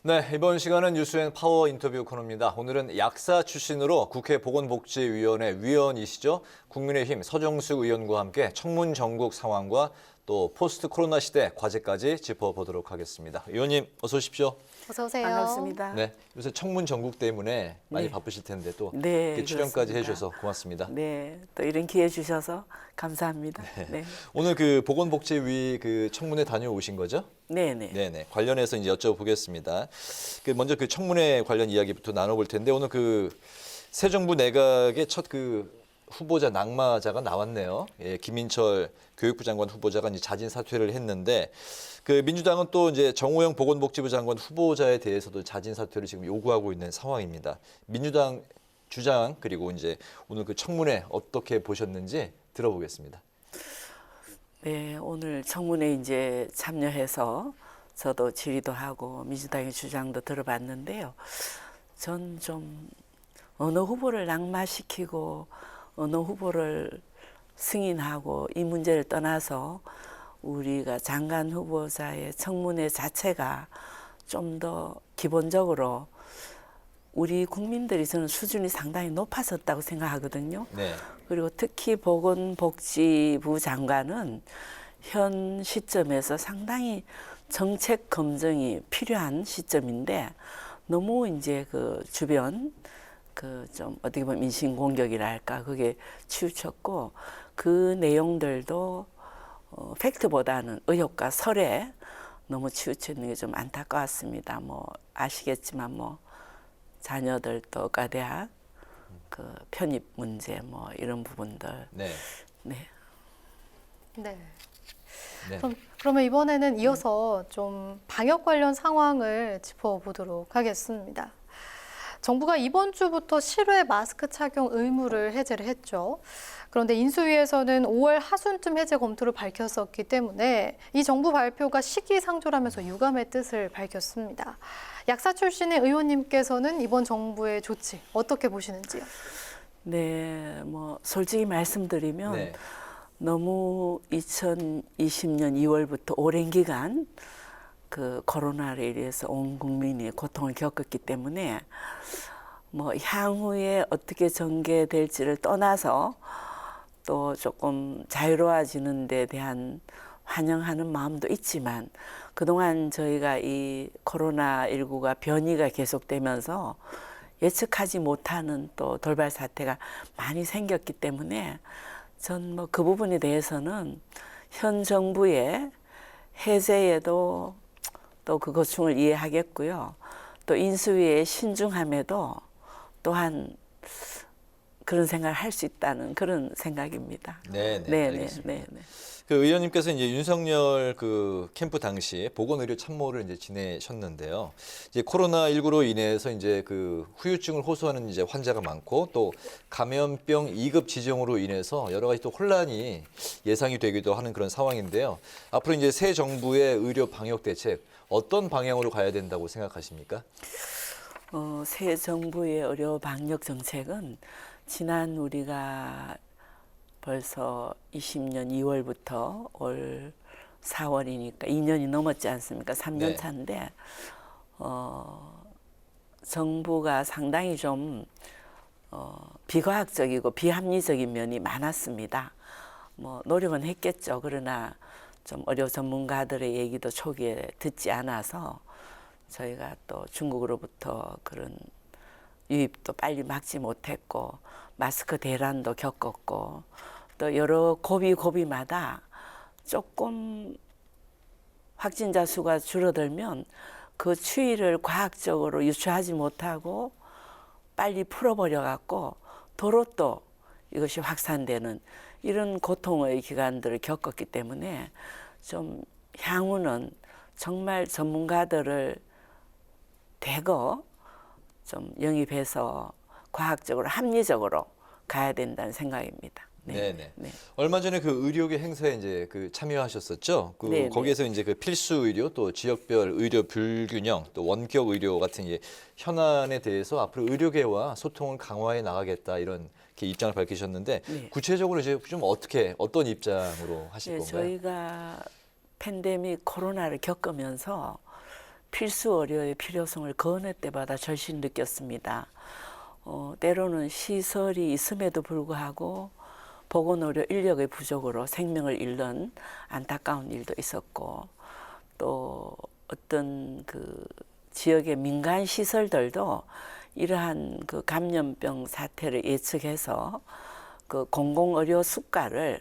네, 이번 시간은 뉴스앤 파워 인터뷰 코너입니다. 오늘은 약사 출신으로 국회 보건복지위원회 위원이시죠. 국민의힘 서정숙 의원과 함께 청문 전국 상황과 또 포스트 코로나 시대 과제까지 짚어보도록 하겠습니다. 의원님 어서 오십시오. 어서 오세요. 반갑습니다. 네, 요새 청문 전국 때문에 많이 네. 바쁘실 텐데 또 네, 이렇게 출연까지 그렇습니다. 해주셔서 고맙습니다. 네, 또 이런 기회 주셔서 감사합니다. 네, 오늘 그 보건복지위 그 청문회 다녀오신 거죠? 네, 네. 네네. 관련해서 이제 여쭤보겠습니다. 먼저 그 청문회 관련 이야기부터 나눠볼 텐데 오늘 그 새 정부 내각의 첫 그 후보자 낙마자가 나왔네요. 예, 김인철 교육부 장관 후보자가 이제 자진 사퇴를 했는데 그 민주당은 또 이제 정호영 보건복지부 장관 후보자에 대해서도 자진 사퇴를 지금 요구하고 있는 상황입니다. 민주당 주장 그리고 이제 오늘 그 청문회 어떻게 보셨는지 들어보겠습니다. 네, 오늘 청문회 이제 참여해서 저도 질의도 하고 민주당의 주장도 들어봤는데요. 전 좀 어느 후보를 낙마시키고 어느 후보를 승인하고 이 문제를 떠나서 우리가 장관 후보자의 청문회 자체가 좀 더 기본적으로 우리 국민들이 저는 수준이 상당히 높아졌다고 생각하거든요. 네. 그리고 특히 보건복지부 장관은 현 시점에서 상당히 정책 검증이 필요한 시점인데 너무 이제 그 주변 그 좀 어떻게 보면 인신 공격이랄까 그게 치우쳤고 그 내용들도 팩트보다는 의혹과 설에 너무 치우치는 게 좀 안타까웠습니다. 뭐 아시겠지만 뭐 자녀들 또 의과대학 그 편입 문제 뭐 이런 부분들. 네. 네. 네. 네. 그러면 이번에는 이어서 좀 방역 관련 상황을 짚어보도록 하겠습니다. 정부가 이번 주부터 실외 마스크 착용 의무를 해제를 했죠. 그런데 인수위에서는 5월 하순쯤 해제 검토를 밝혔었기 때문에 이 정부 발표가 시기상조라면서 유감의 뜻을 밝혔습니다. 약사 출신의 의원님께서는 이번 정부의 조치 어떻게 보시는지요? 네, 뭐 솔직히 말씀드리면 네. 너무 2020년 2월부터 오랜 기간 그 코로나로 인해서 온 국민이 고통을 겪었기 때문에 뭐 향후에 어떻게 전개될지를 떠나서 또 조금 자유로워지는 데 대한 환영하는 마음도 있지만 그동안 저희가 이 코로나19가 변이가 계속되면서 예측하지 못하는 또 돌발 사태가 많이 생겼기 때문에 전 뭐 그 부분에 대해서는 현 정부의 해제에도 또 그 고충을 이해하겠고요. 또 인수위의 신중함에도 또한 그런 생각을 할 수 있다는 그런 생각입니다. 네, 네, 네, 알겠습니다. 네, 네. 그 의원님께서 이제 윤석열 그 캠프 당시 보건의료 참모를 이제 지내셨는데요. 이제 코로나19로 인해서 이제 그 후유증을 호소하는 이제 환자가 많고 또 감염병 2급 지정으로 인해서 여러 가지 또 혼란이 예상이 되기도 하는 그런 상황인데요. 앞으로 이제 새 정부의 의료 방역 대책 어떤 방향으로 가야 된다고 생각하십니까? 새 정부의 의료 방역 정책은 지난 우리가 벌써 20년 2월부터 올 4월이니까 2년이 넘었지 않습니까? 3년 네. 차인데 정부가 상당히 좀 비과학적이고 비합리적인 면이 많았습니다. 뭐 노력은 했겠죠. 그러나 좀 의료 전문가들의 얘기도 초기에 듣지 않아서 저희가 또 중국으로부터 그런 유입도 빨리 막지 못했고 마스크 대란도 겪었고 또 여러 고비마다 조금 확진자 수가 줄어들면 그 추이를 과학적으로 유추하지 못하고 빨리 풀어버려 갖고 도로 또 이것이 확산되는 이런 고통의 기간들을 겪었기 때문에 좀 향후는 정말 전문가들을 대거 좀 영입해서 과학적으로 합리적으로 가야 된다는 생각입니다. 네네. 얼마 전에 그 의료계 행사에 이제 그 참여하셨었죠. 그 네네. 거기에서 이제 그 필수 의료 또 지역별 의료 불균형 또 원격 의료 같은 이제 현안에 대해서 앞으로 의료계와 소통을 강화해 나가겠다 이런 이렇게 입장을 밝히셨는데 네. 구체적으로 이제 좀 어떤 입장으로 하실 네, 건가요? 저희가 팬데믹 코로나를 겪으면서 필수 의료의 필요성을 그 어느 때보다 절실 느꼈습니다. 때로는 시설이 있음에도 불구하고 보건의료 인력의 부족으로 생명을 잃는 안타까운 일도 있었고, 또 어떤 그 지역의 민간 시설들도 이러한 그 감염병 사태를 예측해서 그 공공의료 수가를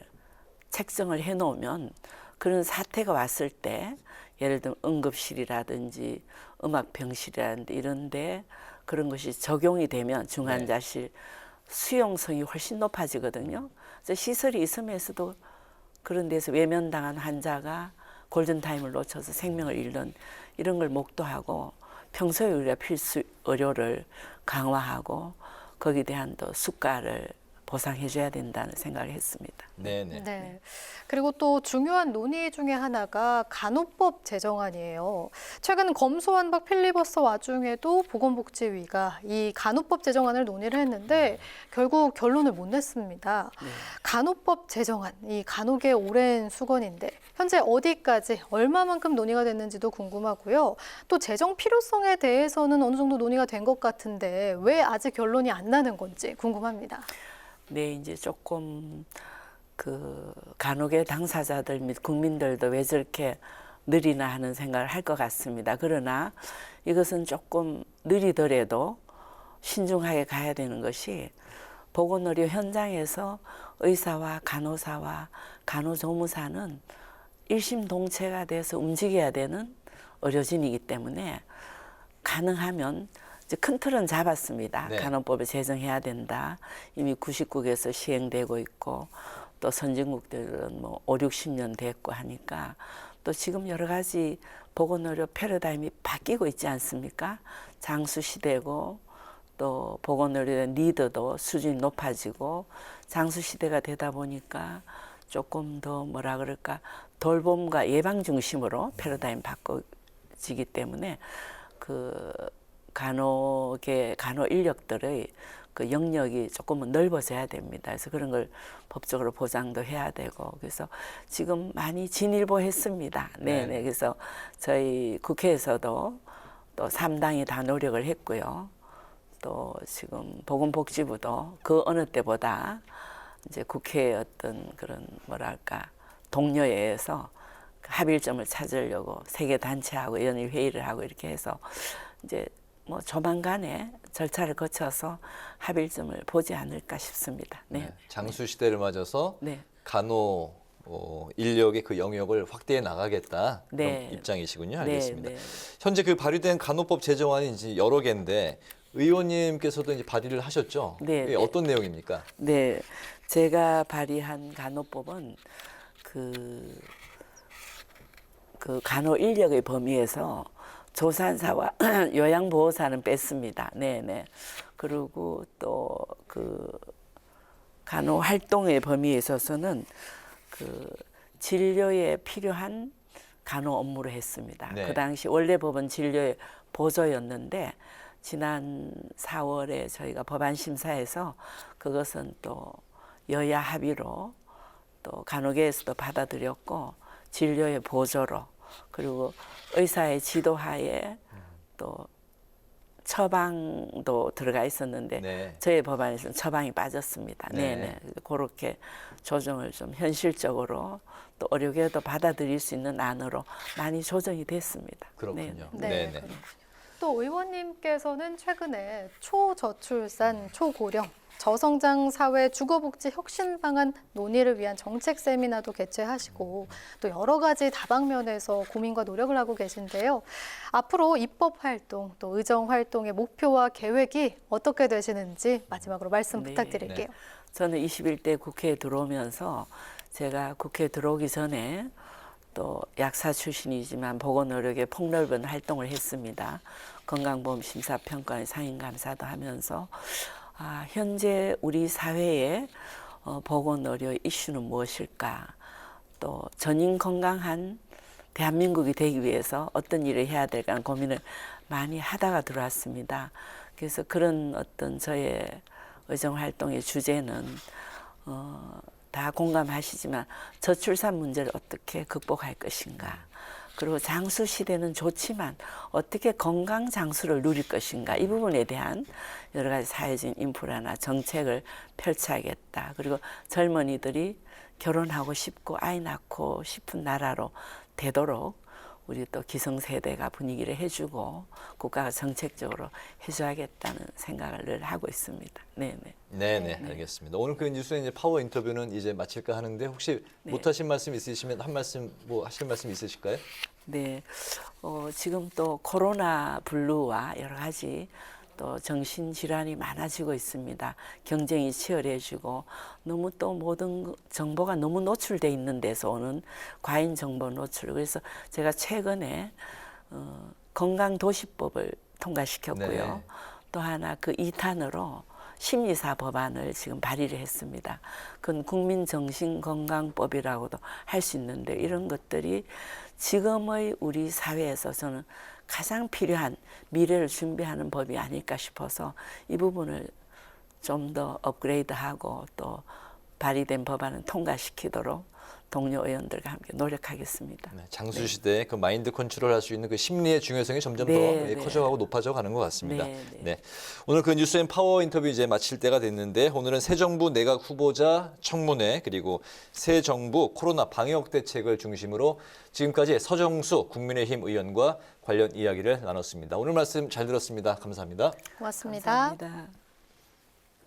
책정을 해놓으면 그런 사태가 왔을 때 예를 들면 응급실이라든지 음압병실이라든지 이런데 그런 것이 적용이 되면 중환자실 수용성이 훨씬 높아지거든요. 그래서 시설이 있음에서도 그런 데서 외면당한 환자가 골든타임을 놓쳐서 생명을 잃는 이런 걸 목도하고 평소에 우리가 필수 의료를 강화하고 거기에 대한 또 수가를 보상해줘야 된다는 생각을 했습니다. 네네. 네. 그리고 또 중요한 논의 중에 하나가 간호법 제정안이에요. 최근 검소완박 필리버스터 와중에도 보건복지위가 이 간호법 제정안을 논의를 했는데 결국 결론을 못 냈습니다. 간호법 제정안, 이 간혹의 오랜 수건인데 현재 어디까지 얼마만큼 논의가 됐는지도 궁금하고요. 또 제정 필요성에 대해서는 어느 정도 논의가 된 것 같은데 왜 아직 결론이 안 나는 건지 궁금합니다. 네, 이제 조금 그 간혹의 당사자들 및 국민들도 왜 저렇게 느리나 하는 생각을 할 것 같습니다. 그러나 이것은 조금 느리더라도 신중하게 가야 되는 것이 보건의료 현장에서 의사와 간호사와 간호조무사는 일심동체가 돼서 움직여야 되는 의료진이기 때문에 가능하면 이제 큰 틀은 잡았습니다. 네. 간호법을 제정해야 된다. 이미 99개에서 시행되고 있고 또 선진국들은 뭐 5, 60년 됐고 하니까 또 지금 여러 가지 보건의료 패러다임이 바뀌고 있지 않습니까? 장수 시대고 또 보건의료의 리더도 수준이 높아지고 장수 시대가 되다 보니까 조금 더 뭐라 그럴까 돌봄과 예방 중심으로 패러다임 바꿔지기 때문에 그 간호계 간호 인력들의 그 영역이 조금은 넓어져야 됩니다. 그래서 그런 걸 법적으로 보장도 해야 되고 그래서 지금 많이 진일보했습니다. 네네. 그래서 저희 국회에서도 또 3당이 다 노력을 했고요. 또 지금 보건복지부도 그 어느 때보다 이제 국회의 어떤 그런 뭐랄까 동료에 의해서 합일점을 찾으려고 세계 단체하고 연일 회의를 하고 이렇게 해서 이제 뭐 조만간에 절차를 거쳐서 합일점을 보지 않을까 싶습니다. 네. 장수 시대를 맞아서 네. 간호 인력의 그 영역을 확대해 나가겠다 네. 그런 입장이시군요. 네, 알겠습니다. 네. 현재 그 발의된 간호법 제정안이 이제 여러 개인데 의원님께서도 이제 발의를 하셨죠? 네, 이게 네. 어떤 내용입니까? 네, 제가 발의한 간호법은 그 간호 인력의 범위에서 조산사와 요양보호사는 뺐습니다. 네네. 그리고 또 그 간호 활동의 범위에 있어서는 그 진료에 필요한 간호 업무를 했습니다. 네. 그 당시 원래 법은 진료의 보조였는데 지난 4월에 저희가 법안 심사에서 그것은 또 여야 합의로 또 간호계에서도 받아들였고 진료의 보조로 그리고 의사의 지도하에 또 처방도 들어가 있었는데 네. 저희 법안에서는 처방이 빠졌습니다. 네. 네네. 그렇게 조정을 좀 현실적으로 또 의료계도 받아들일 수 있는 안으로 많이 조정이 됐습니다. 그렇군요. 네, 네네. 그렇군요. 또 의원님께서는 최근에 초저출산, 초고령, 저성장 사회 주거복지 혁신 방안 논의를 위한 정책 세미나도 개최하시고 또 여러 가지 다방면에서 고민과 노력을 하고 계신데요. 앞으로 입법 활동, 또 의정 활동의 목표와 계획이 어떻게 되시는지 마지막으로 말씀 네. 부탁드릴게요. 저는 21대 국회에 들어오면서 제가 국회에 들어오기 전에 또 약사 출신이지만 보건의료계 폭넓은 활동을 했습니다. 건강보험 심사평가의 상임감사도 하면서 현재 우리 사회의 보건의료 이슈는 무엇일까? 또 전인 건강한 대한민국이 되기 위해서 어떤 일을 해야 될까 하는 고민을 많이 하다가 들어왔습니다. 그래서 그런 어떤 저의 의정활동의 주제는 다 공감하시지만 저출산 문제를 어떻게 극복할 것인가. 그리고 장수 시대는 좋지만 어떻게 건강 장수를 누릴 것인가 이 부분에 대한 여러 가지 사회적인 인프라나 정책을 펼쳐야겠다. 그리고 젊은이들이 결혼하고 싶고 아이 낳고 싶은 나라로 되도록 우리 또 기성세대가 분위기를 해주고 국가가 정책적으로 해줘야겠다는 생각을 늘 하고 있습니다. 네네. 네네, 알겠습니다. 오늘 그 뉴스의 이제 파워 인터뷰는 이제 마칠까 하는데 혹시 네. 못하신 말씀 있으시면 한 말씀 뭐 하실 말씀 있으실까요? 네, 지금 또 코로나 블루와 여러 가지 또 정신질환이 많아지고 있습니다. 경쟁이 치열해지고 너무 또 모든 정보가 너무 노출돼 있는 데서 오는 과잉 정보 노출. 그래서 제가 최근에 건강도시법을 통과시켰고요. 네. 또 하나 그 2탄으로 심리사 법안을 지금 발의를 했습니다. 그건 국민정신건강법이라고도 할 수 있는데 이런 것들이 지금의 우리 사회에서 저는 가장 필요한 미래를 준비하는 법이 아닐까 싶어서 이 부분을 좀 더 업그레이드하고 또 발의된 법안을 통과시키도록 동료 의원들과 함께 노력하겠습니다. 네, 장수 시대에 그 마인드 컨트롤할 수 있는 그 심리의 중요성이 점점 네, 더 네. 커져가고 높아져 가는 것 같습니다. 네, 네. 네. 오늘 그 뉴스앤 파워 인터뷰 이제 마칠 때가 됐는데 오늘은 새 정부 내각 후보자 청문회 그리고 새 정부 코로나 방역 대책을 중심으로 지금까지 서정수 국민의힘 의원과 관련 이야기를 나눴습니다. 오늘 말씀 잘 들었습니다. 감사합니다. 고맙습니다. 감사합니다.